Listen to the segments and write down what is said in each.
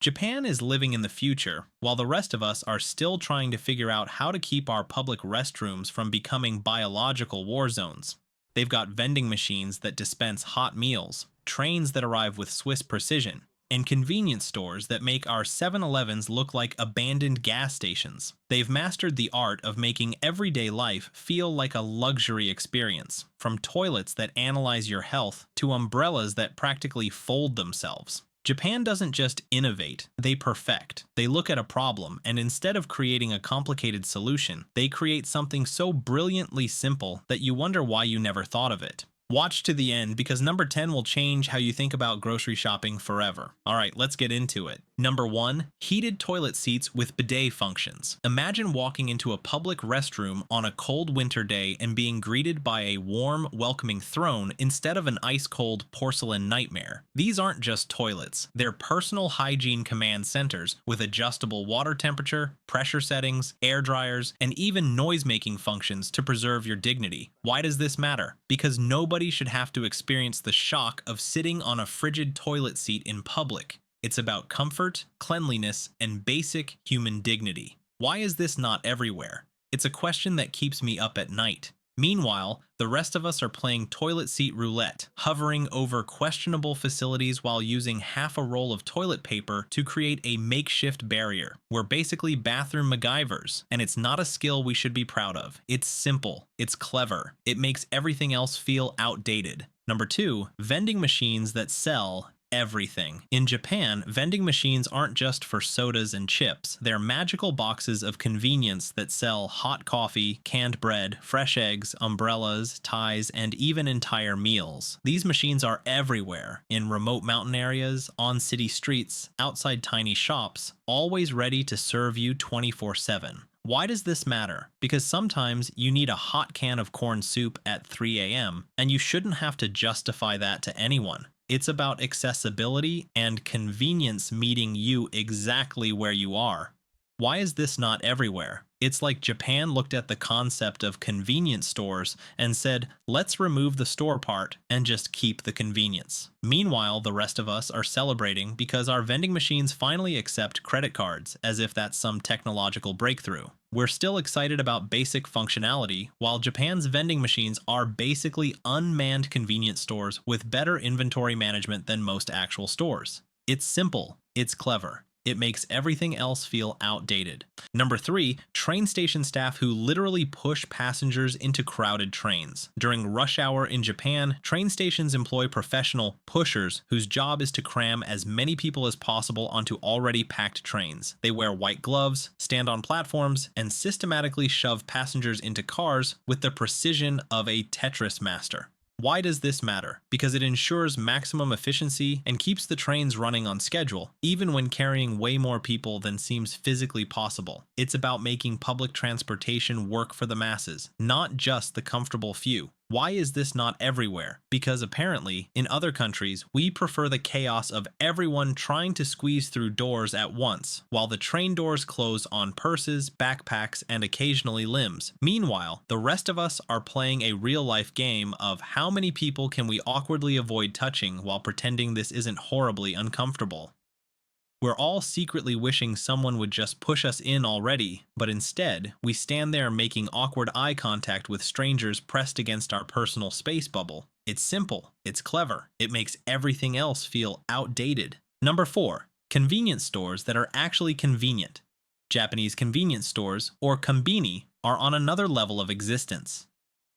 Japan is living in the future, while the rest of us are still trying to figure out how to keep our public restrooms from becoming biological war zones. They've got vending machines that dispense hot meals, trains that arrive with Swiss precision, and convenience stores that make our 7-Elevens look like abandoned gas stations. They've mastered the art of making everyday life feel like a luxury experience, from toilets that analyze your health to umbrellas that practically fold themselves. Japan doesn't just innovate, they perfect. They look at a problem, and instead of creating a complicated solution, they create something so brilliantly simple that you wonder why you never thought of it. Watch to the end because number 10 will change how you think about grocery shopping forever. Alright, let's get into it. Number 1. Heated toilet seats with bidet functions. Imagine walking into a public restroom on a cold winter day and being greeted by a warm, welcoming throne instead of an ice-cold porcelain nightmare. These aren't just toilets, they're personal hygiene command centers with adjustable water temperature, pressure settings, air dryers, and even noise-making functions to preserve your dignity. Why does this matter? Because nobody should have to experience the shock of sitting on a frigid toilet seat in public. It's about comfort, cleanliness, and basic human dignity. Why is this not everywhere? It's a question that keeps me up at night. Meanwhile, the rest of us are playing toilet seat roulette, hovering over questionable facilities while using half a roll of toilet paper to create a makeshift barrier. We're basically bathroom MacGyvers, and it's not a skill we should be proud of. It's simple, it's clever, it makes everything else feel outdated. Number 2, vending machines that sell everything. In Japan, vending machines aren't just for sodas and chips. They're magical boxes of convenience that sell hot coffee, canned bread, fresh eggs, umbrellas, ties, and even entire meals. These machines are everywhere, in remote mountain areas, on city streets, outside tiny shops, always ready to serve you 24/7. Why does this matter? Because sometimes you need a hot can of corn soup at 3 a.m., and you shouldn't have to justify that to anyone. It's about accessibility and convenience meeting you exactly where you are. Why is this not everywhere? It's like Japan looked at the concept of convenience stores and said, let's remove the store part and just keep the convenience. Meanwhile, the rest of us are celebrating because our vending machines finally accept credit cards, as if that's some technological breakthrough. We're still excited about basic functionality, while Japan's vending machines are basically unmanned convenience stores with better inventory management than most actual stores. It's simple, it's clever. It makes everything else feel outdated. Number 3, train station staff who literally push passengers into crowded trains. During rush hour in Japan, train stations employ professional pushers whose job is to cram as many people as possible onto already packed trains. They wear white gloves, stand on platforms, and systematically shove passengers into cars with the precision of a Tetris master. Why does this matter? Because it ensures maximum efficiency and keeps the trains running on schedule, even when carrying way more people than seems physically possible. It's about making public transportation work for the masses, not just the comfortable few. Why is this not everywhere? Because apparently, in other countries, we prefer the chaos of everyone trying to squeeze through doors at once, while the train doors close on purses, backpacks, and occasionally limbs. Meanwhile, the rest of us are playing a real-life game of how many people can we awkwardly avoid touching while pretending this isn't horribly uncomfortable. We're all secretly wishing someone would just push us in already, but instead, we stand there making awkward eye contact with strangers pressed against our personal space bubble. It's simple, it's clever, it makes everything else feel outdated. Number 4, convenience stores that are actually convenient. Japanese convenience stores, or kombini, are on another level of existence.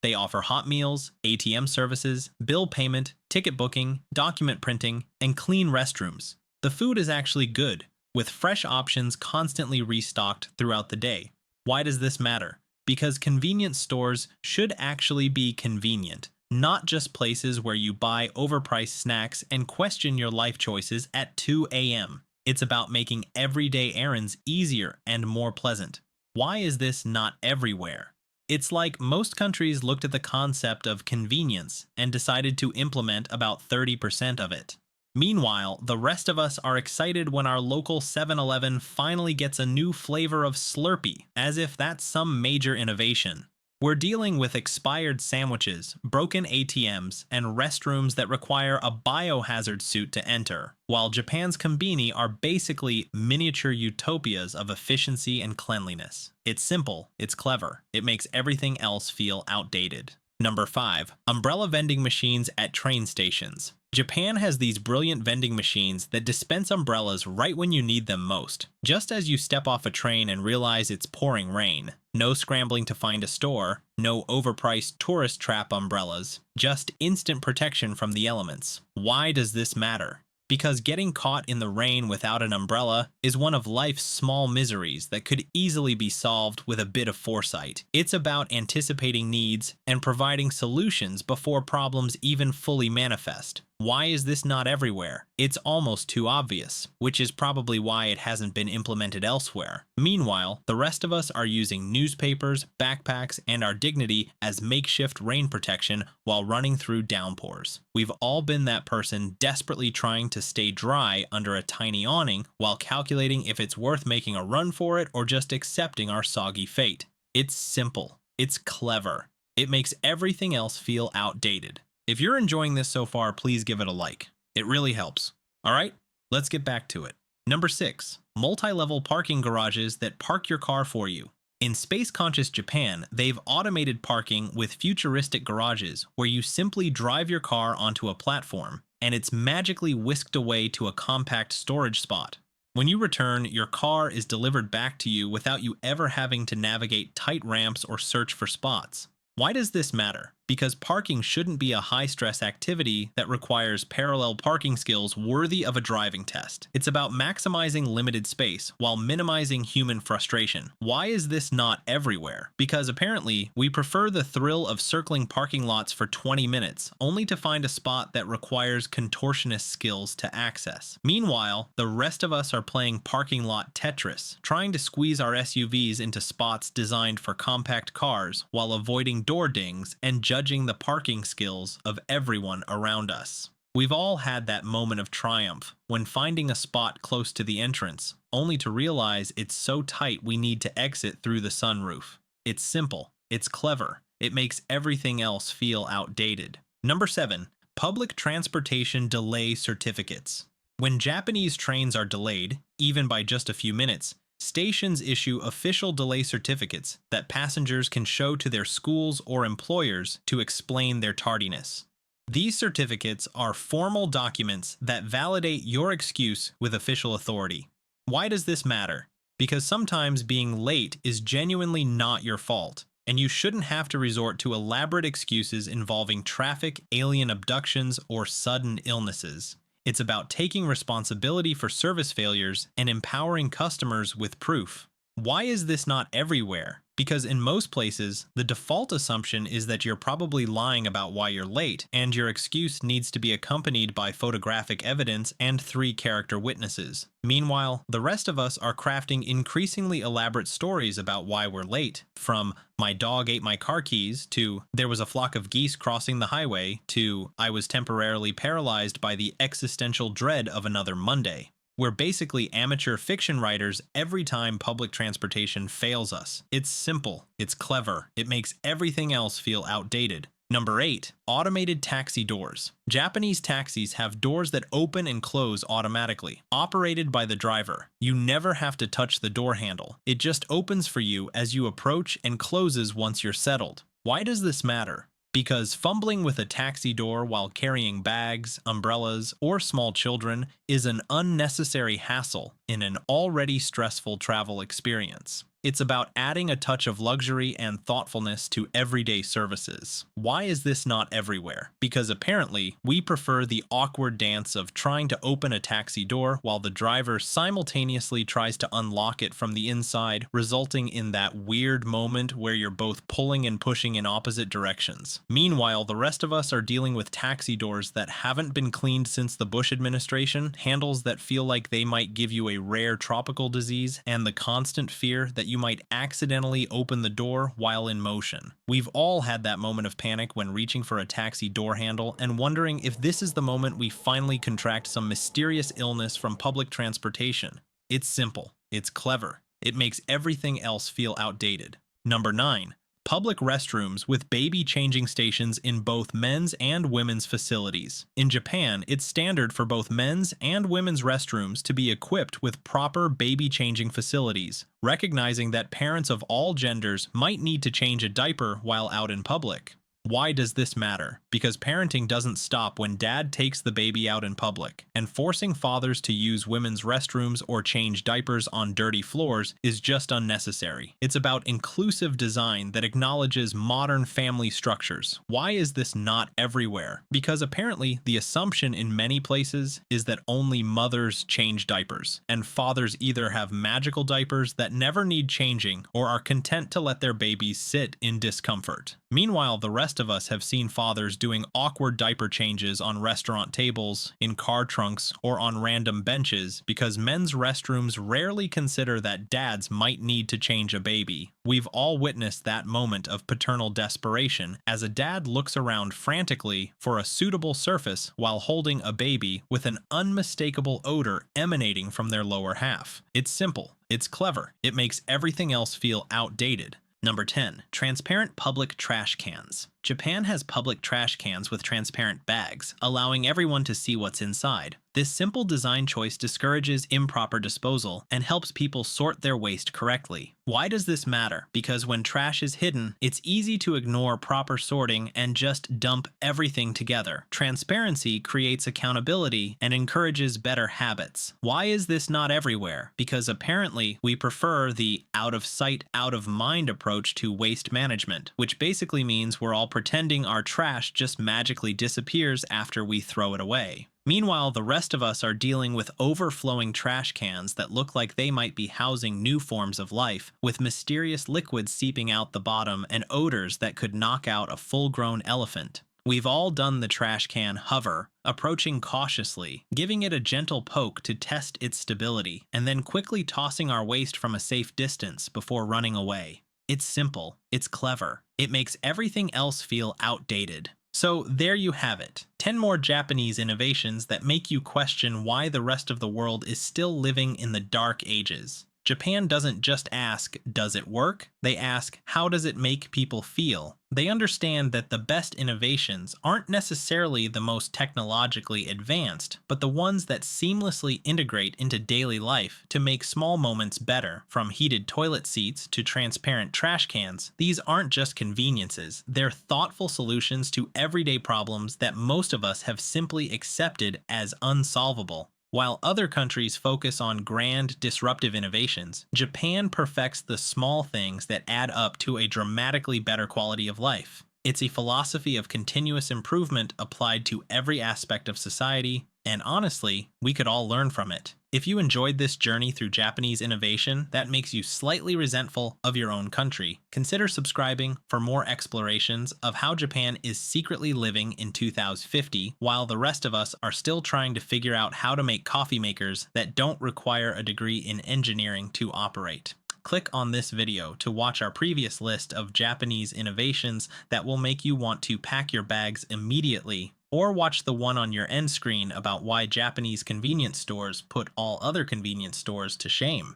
They offer hot meals, ATM services, bill payment, ticket booking, document printing, and clean restrooms. The food is actually good, with fresh options constantly restocked throughout the day. Why does this matter? Because convenience stores should actually be convenient, not just places where you buy overpriced snacks and question your life choices at 2 a.m. It's about making everyday errands easier and more pleasant. Why is this not everywhere? It's like most countries looked at the concept of convenience and decided to implement about 30% of it. Meanwhile, the rest of us are excited when our local 7-Eleven finally gets a new flavor of Slurpee, as if that's some major innovation. We're dealing with expired sandwiches, broken ATMs, and restrooms that require a biohazard suit to enter, while Japan's konbini are basically miniature utopias of efficiency and cleanliness. It's simple, it's clever, it makes everything else feel outdated. Number 5. Umbrella vending machines at train stations. Japan has these brilliant vending machines that dispense umbrellas right when you need them most, just as you step off a train and realize it's pouring rain. No scrambling to find a store, no overpriced tourist trap umbrellas, just instant protection from the elements. Why does this matter? Because getting caught in the rain without an umbrella is one of life's small miseries that could easily be solved with a bit of foresight. It's about anticipating needs and providing solutions before problems even fully manifest. Why is this not everywhere? It's almost too obvious, which is probably why it hasn't been implemented elsewhere. Meanwhile, the rest of us are using newspapers, backpacks, and our dignity as makeshift rain protection while running through downpours. We've all been that person desperately trying to stay dry under a tiny awning while calculating if it's worth making a run for it or just accepting our soggy fate. It's simple. It's clever. It makes everything else feel outdated. If you're enjoying this so far, please give it a like. It really helps. All right, let's get back to it. Number 6. Multi-level parking garages that park your car for you. In space-conscious Japan, they've automated parking with futuristic garages where you simply drive your car onto a platform and it's magically whisked away to a compact storage spot. When you return, your car is delivered back to you without you ever having to navigate tight ramps or search for spots. Why does this matter? Because parking shouldn't be a high-stress activity that requires parallel parking skills worthy of a driving test. It's about maximizing limited space while minimizing human frustration. Why is this not everywhere? Because apparently, we prefer the thrill of circling parking lots for 20 minutes, only to find a spot that requires contortionist skills to access. Meanwhile, the rest of us are playing parking lot Tetris, trying to squeeze our SUVs into spots designed for compact cars while avoiding door dings and judging the parking skills of everyone around us. We've all had that moment of triumph when finding a spot close to the entrance, only to realize it's so tight we need to exit through the sunroof. It's simple, it's clever, it makes everything else feel outdated. Number 7. Public transportation delay certificates. When Japanese trains are delayed, even by just a few minutes, stations issue official delay certificates that passengers can show to their schools or employers to explain their tardiness. These certificates are formal documents that validate your excuse with official authority. Why does this matter? Because sometimes being late is genuinely not your fault, and you shouldn't have to resort to elaborate excuses involving traffic, alien abductions, or sudden illnesses. It's about taking responsibility for service failures and empowering customers with proof. Why is this not everywhere? Because in most places, the default assumption is that you're probably lying about why you're late, and your excuse needs to be accompanied by photographic evidence and 3-character witnesses. Meanwhile, the rest of us are crafting increasingly elaborate stories about why we're late, from "my dog ate my car keys" to "there was a flock of geese crossing the highway" to "I was temporarily paralyzed by the existential dread of another Monday." We're basically amateur fiction writers every time public transportation fails us. It's simple, it's clever, it makes everything else feel outdated. Number 8. Automated taxi doors. Japanese taxis have doors that open and close automatically, operated by the driver. You never have to touch the door handle. It just opens for you as you approach and closes once you're settled. Why does this matter? Because fumbling with a taxi door while carrying bags, umbrellas, or small children is an unnecessary hassle in an already stressful travel experience. It's about adding a touch of luxury and thoughtfulness to everyday services. Why is this not everywhere? Because apparently, we prefer the awkward dance of trying to open a taxi door while the driver simultaneously tries to unlock it from the inside, resulting in that weird moment where you're both pulling and pushing in opposite directions. Meanwhile, the rest of us are dealing with taxi doors that haven't been cleaned since the Bush administration, handles that feel like they might give you a rare tropical disease, and the constant fear that you might accidentally open the door while in motion. We've all had that moment of panic when reaching for a taxi door handle and wondering if this is the moment we finally contract some mysterious illness from public transportation. It's simple. It's clever. It makes everything else feel outdated. Number 9. Public restrooms with baby changing stations in both men's and women's facilities. In Japan, it's standard for both men's and women's restrooms to be equipped with proper baby changing facilities, recognizing that parents of all genders might need to change a diaper while out in public. Why does this matter? Because parenting doesn't stop when dad takes the baby out in public, and forcing fathers to use women's restrooms or change diapers on dirty floors is just unnecessary. It's about inclusive design that acknowledges modern family structures. Why is this not everywhere? Because apparently the assumption in many places is that only mothers change diapers, and fathers either have magical diapers that never need changing or are content to let their babies sit in discomfort. Meanwhile, the rest of us have seen fathers doing awkward diaper changes on restaurant tables, in car trunks, or on random benches because men's restrooms rarely consider that dads might need to change a baby. We've all witnessed that moment of paternal desperation as a dad looks around frantically for a suitable surface while holding a baby with an unmistakable odor emanating from their lower half. It's simple, it's clever, it makes everything else feel outdated. Number 10. Transparent public trash cans. Japan has public trash cans with transparent bags, allowing everyone to see what's inside. This simple design choice discourages improper disposal and helps people sort their waste correctly. Why does this matter? Because when trash is hidden, it's easy to ignore proper sorting and just dump everything together. Transparency creates accountability and encourages better habits. Why is this not everywhere? Because apparently we prefer the out of sight, out of mind approach to waste management, which basically means we're all pretending our trash just magically disappears after we throw it away. Meanwhile, the rest of us are dealing with overflowing trash cans that look like they might be housing new forms of life, with mysterious liquids seeping out the bottom and odors that could knock out a full-grown elephant. We've all done the trash can hover, approaching cautiously, giving it a gentle poke to test its stability, and then quickly tossing our waste from a safe distance before running away. It's simple, it's clever, it makes everything else feel outdated. So there you have it, 10 more Japanese innovations that make you question why the rest of the world is still living in the dark ages. Japan doesn't just ask, does it work? They ask, how does it make people feel? They understand that the best innovations aren't necessarily the most technologically advanced, but the ones that seamlessly integrate into daily life to make small moments better. From heated toilet seats to transparent trash cans, these aren't just conveniences, they're thoughtful solutions to everyday problems that most of us have simply accepted as unsolvable. While other countries focus on grand, disruptive innovations, Japan perfects the small things that add up to a dramatically better quality of life. It's a philosophy of continuous improvement applied to every aspect of society, and honestly, we could all learn from it. If you enjoyed this journey through Japanese innovation that makes you slightly resentful of your own country, consider subscribing for more explorations of how Japan is secretly living in 2050 while the rest of us are still trying to figure out how to make coffee makers that don't require a degree in engineering to operate. Click on this video to watch our previous list of Japanese innovations that will make you want to pack your bags immediately, or watch the one on your end screen about why Japanese convenience stores put all other convenience stores to shame.